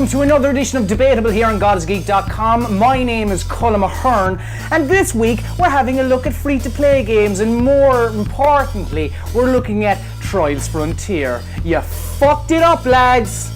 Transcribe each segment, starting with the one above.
welcome to another edition of Debatable here on godsgeek.com. My name is Colm Ahern, and this week we're having a look at free-to-play games, and more importantly, we're looking at Trials Frontier. You fucked it up, lads!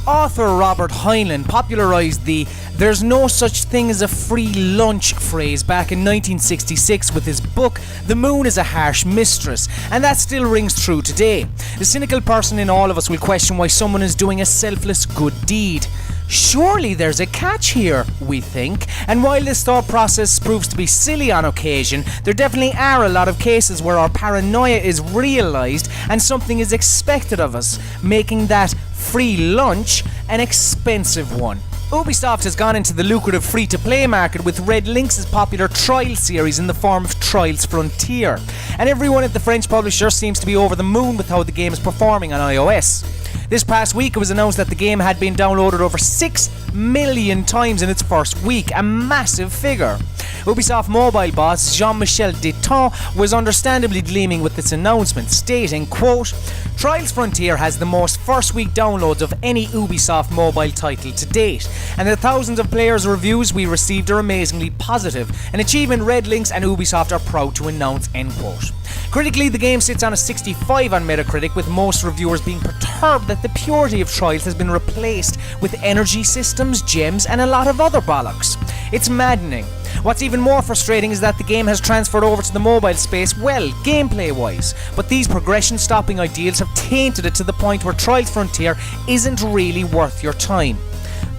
Author Robert Heinlein popularised the "there's no such thing as a free lunch" phrase back in 1966 with his book The Moon is a Harsh Mistress, and that still rings true today. The cynical person in all of us will question why someone is doing a selfless good deed. Surely there's a catch here, we think, and while this thought process proves to be silly on occasion, there definitely are a lot of cases where our paranoia is realised and something is expected of us, making that free lunch an expensive one. Ubisoft has gone into the lucrative free-to-play market with Red Lynx's popular Trials series in the form of Trials Frontier, and everyone at the French publisher seems to be over the moon with how the game is performing on iOS. This past week it was announced that the game had been downloaded over 6 million times in its first week, a massive figure. Ubisoft mobile boss Jean-Michel Deton was understandably gleaming with this announcement, stating, quote, "Trials Frontier has the most first week downloads of any Ubisoft mobile title to date, and the thousands of players' reviews we received are amazingly positive, an achievement Red Lynx and Ubisoft are proud to announce," end quote. Critically, the game sits on a 65 on Metacritic, with most reviewers being perturbed that the purity of Trials has been replaced with energy systems, gems, and a lot of other bollocks. It's maddening. What's even more frustrating is that the game has transferred over to the mobile space well, gameplay-wise, but these progression-stopping ideals have tainted it to the point where Trials Frontier isn't really worth your time.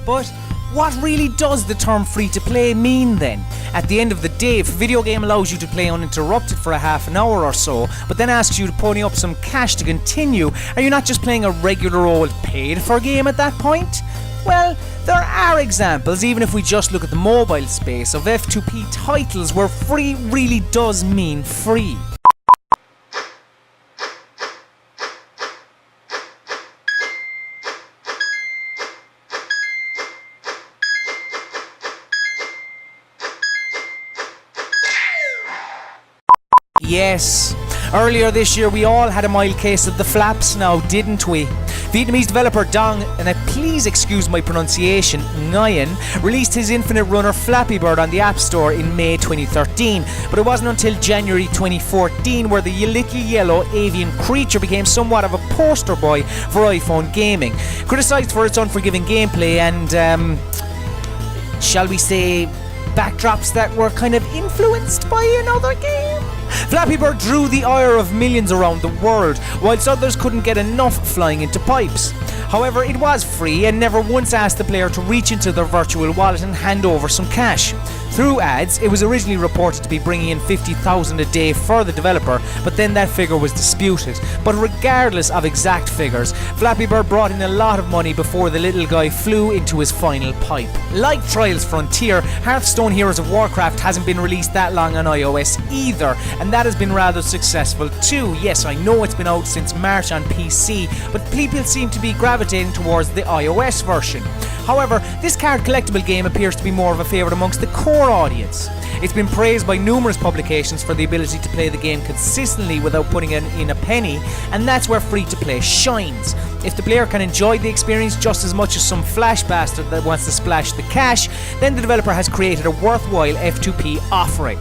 But what really does the term free-to-play mean then? At the end of the day, if a video game allows you to play uninterrupted for a half an hour or so, but then asks you to pony up some cash to continue, are you not just playing a regular old paid-for game at that point? Well, there are examples, even if we just look at the mobile space, of F2P titles where free really does mean free. Yes, earlier this year we all had a mild case of the flaps now, didn't we? Vietnamese developer Dong, and please excuse my pronunciation, Nguyen, released his Infinite Runner Flappy Bird on the App Store in May 2013, but it wasn't until January 2014 where the little yellow avian creature became somewhat of a poster boy for iPhone gaming, criticised for its unforgiving gameplay and, shall we say, backdrops that were kind of influenced by another game. Flappy Bird drew the ire of millions around the world, whilst others couldn't get enough flying into pipes. However, it was free and never once asked the player to reach into their virtual wallet and hand over some cash. Through ads, it was originally reported to be bringing in $50,000 a day for the developer, but then that figure was disputed. But regardless of exact figures, Flappy Bird brought in a lot of money before the little guy flew into his final pipe. Like Trials Frontier, Hearthstone Heroes of Warcraft hasn't been released that long on iOS either, and that has been rather successful too. Yes, I know it's been out since March on PC, but people seem to be gravitating towards the iOS version. However, this card collectible game appears to be more of a favourite amongst the core audience. It's been praised by numerous publications for the ability to play the game consistently without putting in a penny, and that's where free-to-play shines. If the player can enjoy the experience just as much as some flash bastard that wants to splash the cash, then the developer has created a worthwhile F2P offering.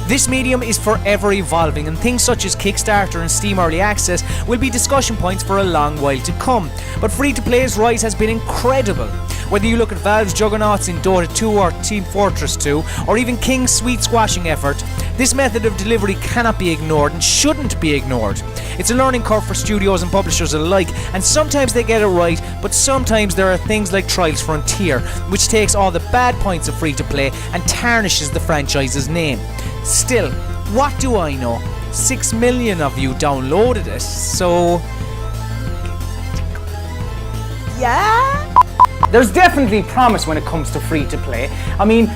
This medium is forever evolving, and things such as Kickstarter and Steam Early Access will be discussion points for a long while to come. But free-to-play's rise has been incredible. Whether you look at Valve's juggernauts in Dota 2 or Team Fortress 2, or even King's sweet squashing effort, this method of delivery cannot be ignored and shouldn't be ignored. It's a learning curve for studios and publishers alike, and sometimes they get it right, but sometimes there are things like Trials Frontier, which takes all the bad points of free-to-play and tarnishes the franchise's name. Still, what do I know? 6 million of you downloaded it, so... yeah? There's definitely promise when it comes to free-to-play. I mean,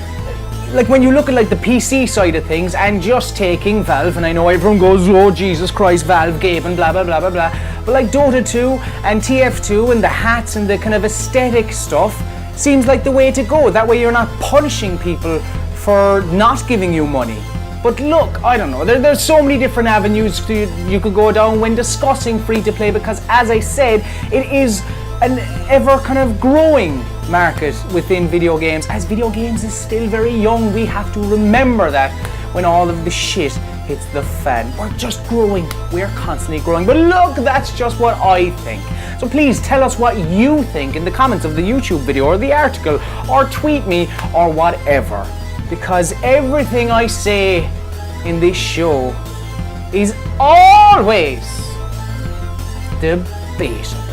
like when you look at like the PC side of things and just taking Valve, and I know everyone goes, oh Jesus Christ, Valve gave and blah blah blah blah blah, but like Dota 2 and TF2 and the hats and the kind of aesthetic stuff seems like the way to go. That way you're not punishing people for not giving you money. But look, I don't know, there's so many different avenues you could go down when discussing free-to-play, because as I said, it is an ever kind of growing market within video games, as video games is still very young. We have to remember that when all of the shit hits the fan. We're just growing. We're constantly growing. But look, that's just what I think. So please tell us what you think in the comments of the YouTube video or the article, or tweet me or whatever. Because everything I say in this show is always debatable.